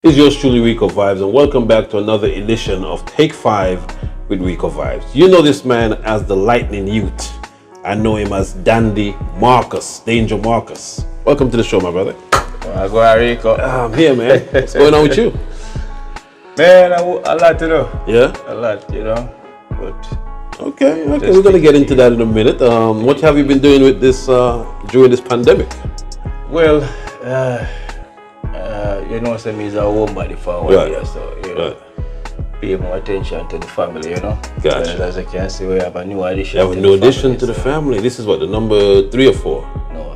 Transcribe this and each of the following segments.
It's yours truly, Ricovibes, and welcome back to another edition of Take 5 with Ricovibes. You know this man as the Lightning Youth. I know him as Dandy Marcus, Danger Marcus. Welcome to the show, my brother. I go on, Rico. I'm here, man. What's going on with you? Man, a lot to do. Yeah? A lot, But Okay. We're going to get into that in a minute. What have you been doing with this during this pandemic? well, so me is a homebody for a while here, so pay more attention to the family, Gotcha. As I can see, we have a new addition. You have a new addition to the family. This is what, the number 3 or 4? No.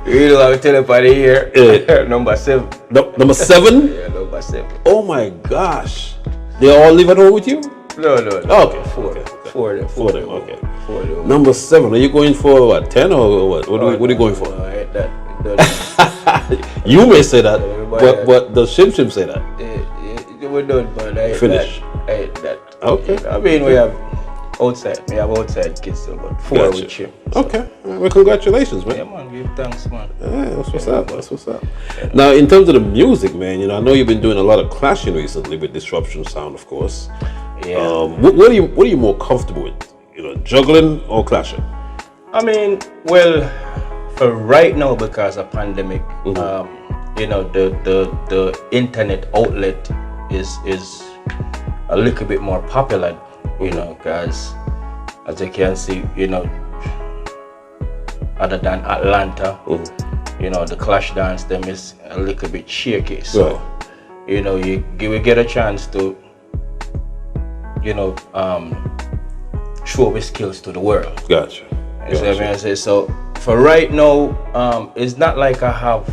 You know, I'm telling you here. Number 7. Number 7? Yeah, number 7. Oh my gosh. They all live at home with you? No. Oh, okay. 4. Okay. 4 of them. 4 of them, okay. 4 of them. Number 7. Are you going for what? 10 or what? What are you going for? No, I ain't that. You may say that, but does Shim Shim say that? We're done, but I ain't Finish. that. I ain't that. Okay. I mean, we have outside kids, so but 4 Gotcha. with him. So. Okay. All right, well, congratulations, man. Yeah, man. Give thanks, man. Yeah, that's what's up. That's what's up. Now, in terms of the music, man, I know you've been doing a lot of clashing recently with Disruption Sound, of course. Yeah. What are you more comfortable with? Juggling or clashing? I mean, well, for right now, because of pandemic, the internet outlet is a little bit more popular, because as you can see, other than Atlanta, the clash dance them is a little bit shaky. So, you get a chance to, show his skills to the world. Gotcha. You see what I say? So for right now, it's not like I have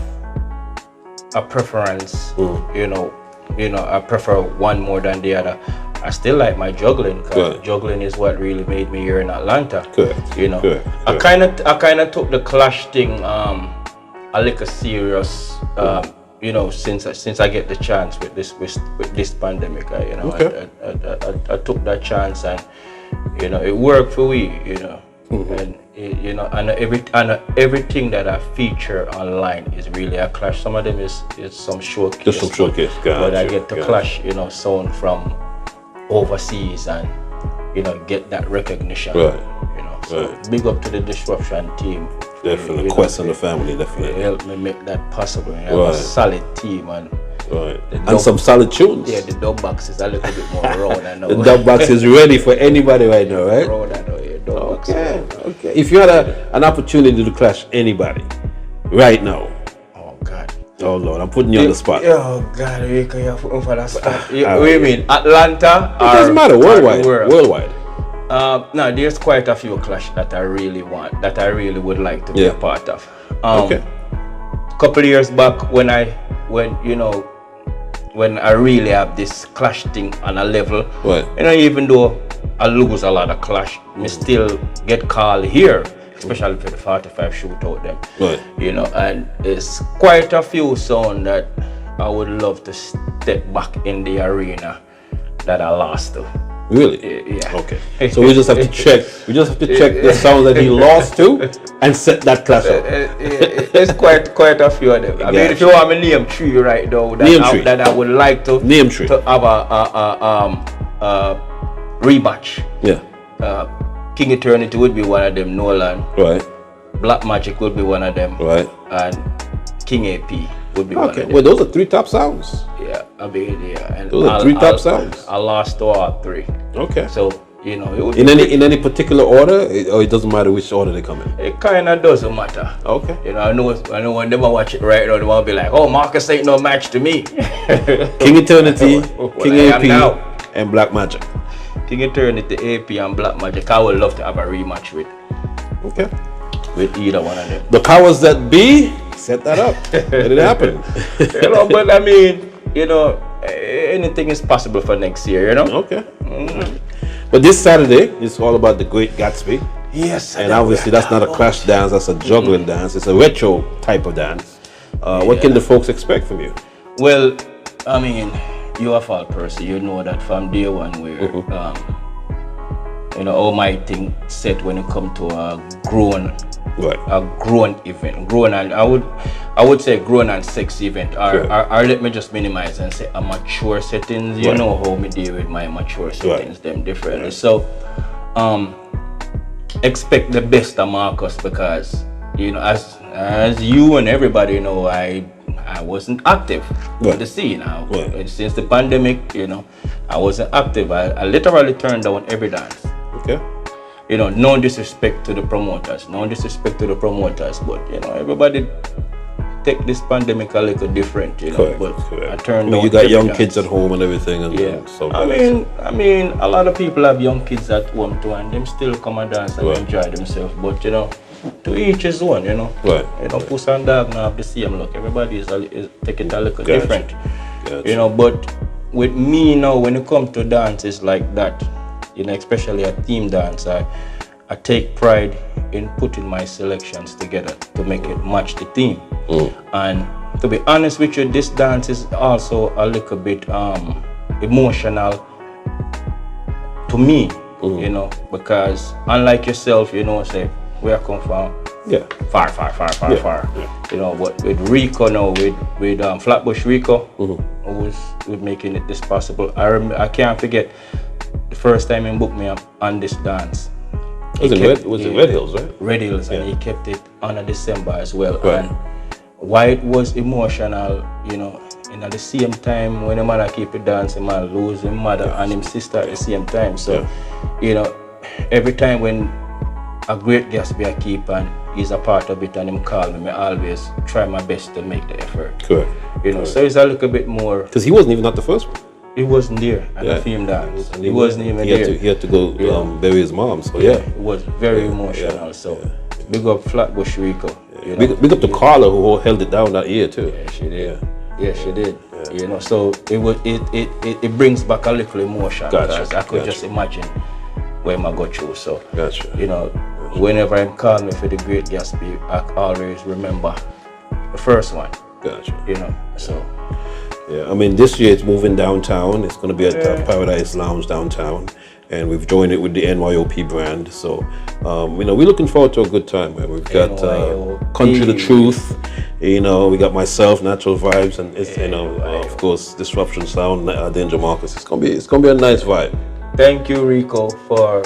a preference. I prefer one more than the other. I still like my juggling, because juggling is what really made me here in Atlanta. Correct. I kind of took the clash thing a little serious. Since I get the chance with this pandemic, I took that chance, and it worked for we. And everything that I feature online is really a clash. Some of them is some showcase. Just some showcase. Gotcha. But I get to clash, sound from overseas, and get that recognition. Right. So big up to the Disruption team. Definitely. Quest and the family, definitely. They helped me make that possible. I have a solid team, and and some solid tunes. Yeah, the dub box is a little bit more raw. I know. The dub box is ready for anybody right now, right? Raw, I know. Yeah, dub box. Okay. If you had an opportunity to clash anybody right now. Oh God. Oh Lord, I'm putting you on the spot. Oh God, you're putting for that spot. What do you mean? Atlanta? It doesn't matter. Worldwide. Worldwide. No, there's quite a few clash that I really want, that I really would like to be a part of. Couple of years back, when I really have this clash thing on a level, even though I lose a lot of clash, I still get called here, especially for the 45 shootout them. And it's quite a few sound that I would love to step back in the arena that I lost to. Really? Yeah. Okay. So we just have to check. We just have to check the sound that he lost to, and set that clash up. There's quite a few of them. I mean, if you want me name 3 right now, that I would like to name 3 to have a rematch. Yeah. King Eternity would be one of them. Nolan. Right. Black Magic would be one of them. Right. And King AP would be one of them. Well, those are 3 top sounds. Yeah, I mean, And those are 3 top sounds. I lost to all 3. Okay. So it would in any particular order, or it doesn't matter which order they come in. It kind of doesn't matter. Okay. I know when they watch it right now, they want to be like, "Oh, Marcus ain't no match to me." King Eternity, King AP, and Black Magic. King Eternity, AP, and Black Magic. I would love to have a rematch with. Okay. With either one of them. The powers that be, set that up. Let it happen. But I mean, anything is possible for next year. Okay. But this Saturday is all about the Great Gatsby. Yes. And obviously that's not a clash dance, that's a juggling dance. It's a retro type of dance. What can the folks expect from you? Well, I mean, you are a person. You know that from day one where all my thing set when it come to a grown Right. A grown event, and I would say grown and sexy event, or, Sure. or let me just minimize and say a mature settings. You know how me deal with my mature settings, them differently. So, expect the best of Marcus, because you know, as you and everybody know, I wasn't active in the scene now. Since the pandemic, you know, I wasn't active. I literally turned down every dance. Okay. You know, no disrespect to the promoters, but you know, everybody take this pandemic a little different, you know. Correct. I turned down. You got young kids at home and everything, and so. I mean, a lot of people have young kids at home too, and them still come and dance and enjoy themselves. But you know, to each his own, you know. You know, Puss and Dog now have the same look. Everybody is taking it a little different. You know, but with me now, when it comes to dances like that, you know, especially a team dance, I take pride in putting my selections together to make it match the theme. And to be honest with you, this dance is also a little bit emotional to me, you know, because unlike yourself, you know, say where I come from, far. You know, but with Rico now, with Flatbush Rico, who's making it this possible. I can't forget the first time he booked me up on this dance. Was it Red Hills, right? Red Hills, and he kept it on December as well. And why it was emotional, you know, and at the same time when a man keep it dancing, man lose his mother and his sister at the same time. So, you know, every time when a great Gatsby I keep and he's a part of it and him call me, I always try my best to make the effort. Correct. You know, so it's a little bit more. Because he wasn't even at the first one. He wasn't there at the film dance. He wasn't even there. He had to go bury his mom. So it was very emotional. So big up Flatbush Rico. You know? Big up to Carla, who held it down that year too. Yeah, she did. Yeah, she did. You know, so it brings back a little emotion. Because I could just imagine where I go through. So you know, whenever I'm calling me for the Great Gatsby, I always remember the first one. You know, so. Yeah, I mean, this year it's moving downtown. It's going to be at Paradise Lounge downtown, and we've joined it with the NYOP brand. So, you know, we're looking forward to a good time. Man. We've got Country the Truth. You know, we got myself, Natural Vibes, and it's, you know, of course, Disruption Sound, Danger Marcus. It's gonna be a nice vibe. Thank you, Rico, for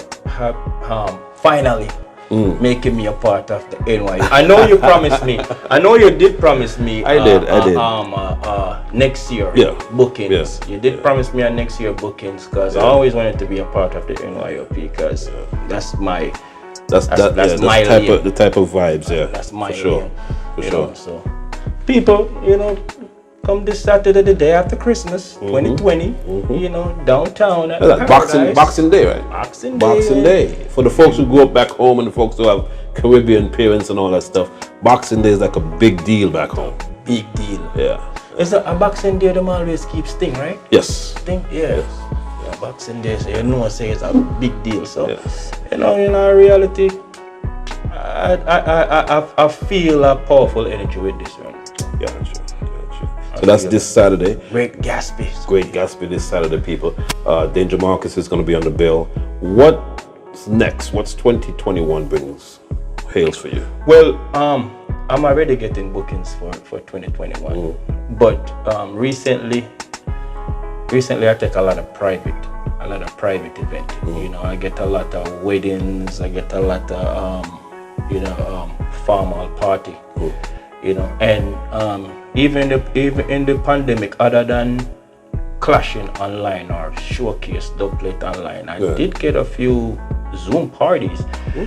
finally making me a part of the NYOP. I know you promised me. I know you did promise me. I did. Next year bookings. You did promise me a next year bookings, because I always wanted to be a part of the NYOP, because that's my the type of vibes. That's my for sure. Know, so people, you know, come this Saturday, the day after Christmas, 2020. You know, downtown at Boxing Day, right? Boxing Day. For the folks who grew up back home and the folks who have Caribbean parents and all that stuff, Boxing Day is like a big deal back home. Big deal. Yeah. Is a Boxing Day them always keep Sting, right? Yes. Sting, yeah, Boxing Day, so you know, say it's a big deal. So you know, in reality, I feel a powerful energy with this one. Gotcha. So that's this Saturday. Great Gatsby this Saturday, people. Danger Marcus is going to be on the bill. What's next? What's 2021 hails for you? Well, I'm already getting bookings for 2021, but recently I take a lot of private event. You know, I get a lot of weddings. I get a lot of formal party. You know, and even in the pandemic, other than clashing online or showcase doublet online, I did get a few Zoom parties,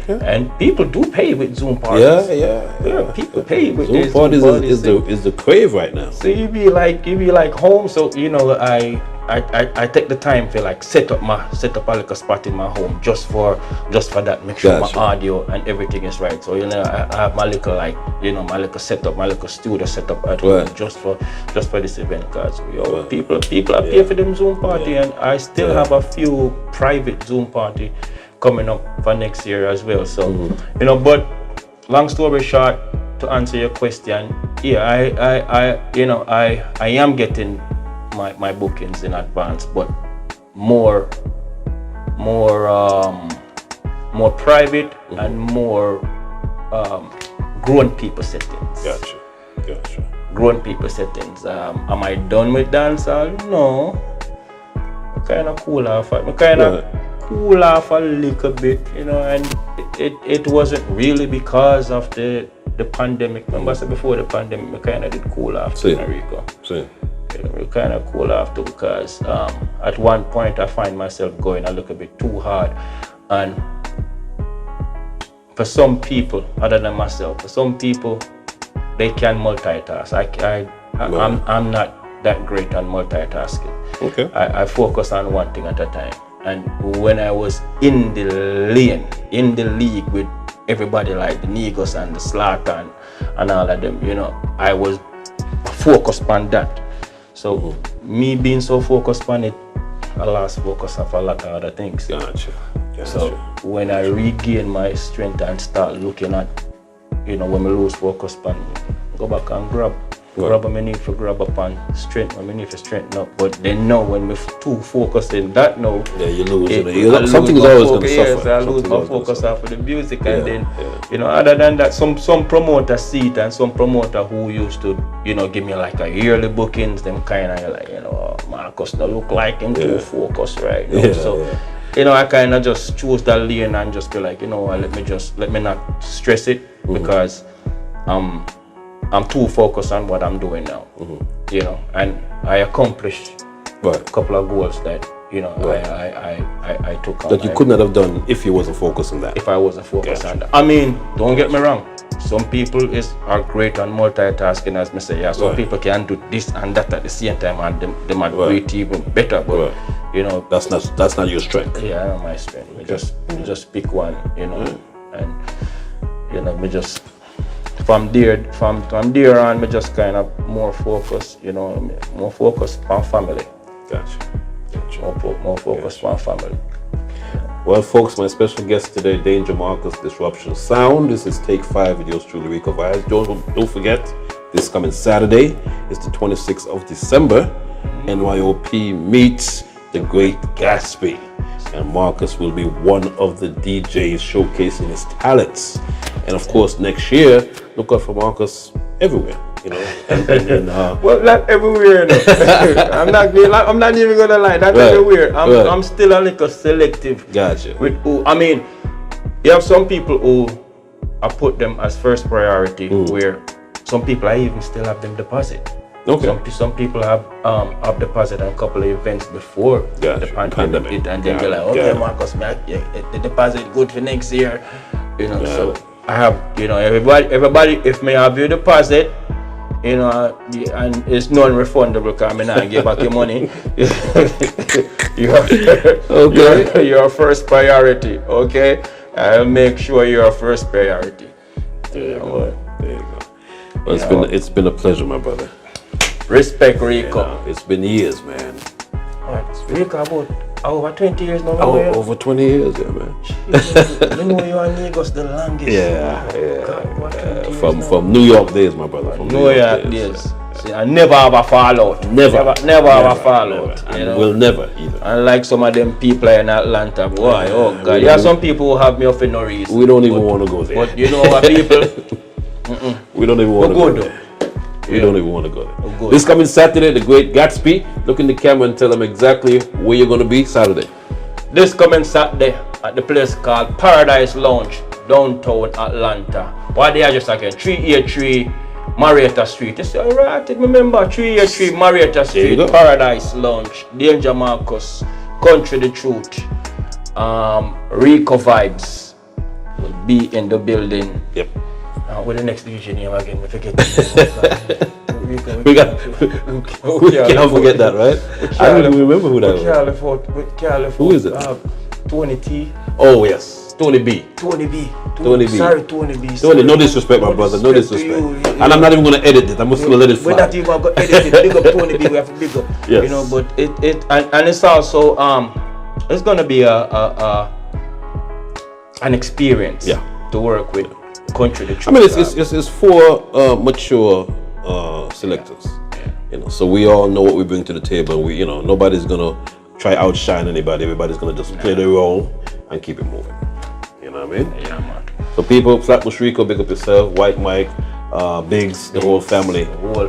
and people do pay with Zoom parties. Yeah. People pay with Zoom parties. Is the crave right now. So you be like home. So you know, I take the time to like set up a little spot in my home just for that. Make sure my audio and everything is right. So you know, I have my little my little setup, my little studio setup at home just for this event. Cause people are paying for them Zoom party, and I still have a few private Zoom party coming up for next year as well. So you know, but long story short, to answer your question, I am getting my bookings in advance, but more private and more grown people settings. Gotcha. Gotcha. grown people settings. Am I done with dancehall? No. I kind of cool off. I kind of cool off a little bit, you know, and it wasn't really because of the pandemic. Remember, I said before the pandemic, I kind of did cool off in Rico. We kind of cool off too, because at one point I find myself going a little bit too hard, and for some people, other than myself, for some people, they can multitask. I'm not that great on multitasking. Okay. I focus on one thing at a time. And when I was in the league with everybody like the Negos and the Slatan and all of them, you know, I was focused on that. So me being so focused on it, I lost focus of a lot of other things. Gotcha. So when I regain my strength and start looking at, you know, when we lose focus on, go back and grab what I need to grab up on strength, when I need to strengthen up. But then now when we're too focused in that now, you lose it. Something's always going to suffer. I lose my focus off of the music, and then you know, other than that, some promoter see it, and some promoter who used to, you know, give me like a yearly bookings, them kind of like, you know, Marcus don't look like him too focused right now. So you know, I kind of just choose that lane and just be like, you know, let me not stress it, because I'm too focused on what I'm doing now, you know, and I accomplished a couple of goals that, you know, I took on. That you could not have done if you wasn't focused on that. If I wasn't focused on that. I mean, don't get me wrong. Some people are great on multitasking, as me say. Some people can do this and that at the same time, and they might do it even better. But you know, that's not your strength. Yeah, not my strength. We just pick one, you know, and you know, we just. From there on, me just kind of more focused, you know, more focused on family. Gotcha. More focused on family. Well, folks, my special guest today, Danger Marcus, Disruption Sound. This is Take 5 with yours truly, Ricovibes. Don't forget, this coming Saturday is the 26th of December. NYOP meets the Great Gatsby. And Marcus will be one of the DJs showcasing his talents. And of course, next year, look out for Marcus everywhere, you know. Well, not everywhere. No. I'm not even gonna lie. Not everywhere. I'm still a little selective. Gotcha. With who, I mean, you have some people who I put them as first priority. Where some people I even still have them deposit. Okay. Some people have deposit on a couple of events before the pandemic, and then they're like, okay, Marcus, the deposit good for next year, you know. So I have, you know, everybody, if me have your deposit, you know, and it's non-refundable because I mean I give back your money. You're first priority, okay? I'll make sure you're first priority. There you go. Well, it's been a pleasure, my brother. Respect, Rico. You know, it's been years, man. Rico, about over 20 years now. Over 20 years, yeah, man. You know you and Negos the longest. From New York days, my brother. From New York days. See, I never have a fallout. Never have a fallout. You know? We'll never either. Unlike some of them people in Atlanta, boy, oh God. There are some people who have me off for no reason. We don't even want to go there. But you know what, people? We don't even want to go there. We don't even want to go there. This coming Saturday, the Great Gatsby. Look in the camera and tell them exactly where you're going to be Saturday. This coming Saturday at the place called Paradise Lounge, downtown Atlanta. Why they are just like 383 Marietta Street. You say, alright, remember 383 Marietta Street, Paradise Lounge, Danger Marcus, Country the Truth, Ricovibes will be in the building. Yep. With the next DJ name again, we forget. We can't forget that, right? I don't even remember who that was. Who is it? Tony T. Oh yes, Tony B. Tony B. Sorry, Tony B. Tony, no disrespect, my brother. No disrespect. And I'm not even going to edit it. I'm just going to let it fly. We're not even going to edit it. Big up Tony B. We have to big up. Yes. You know, but and it's also it's going to be an experience. To work with. Country the Truth. I mean, it's for mature selectors, you know. So we all know what we bring to the table. We, you know, nobody's gonna try outshine anybody. Everybody's gonna just play their role and keep it moving. You know what I mean? Yeah, man. So people, Flatbush Rico, big up yourself. White Mike, Biggs, the whole family.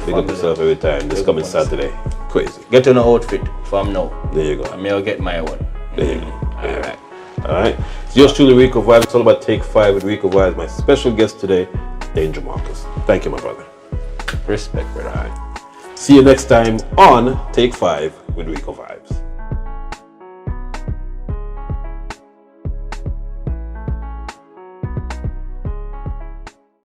Big up yourself every time. This coming Saturday. Crazy. Get an outfit from now. There you go. I may I'll get my one. There you go. Alright. Alright. It's yours truly, Rico Vibes. It's all about Take 5 with Rico Vibes. My special guest today, Danger Marcus. Thank you, my brother. Respect, brother. Alright. See you next time on Take 5 with Rico Vibes.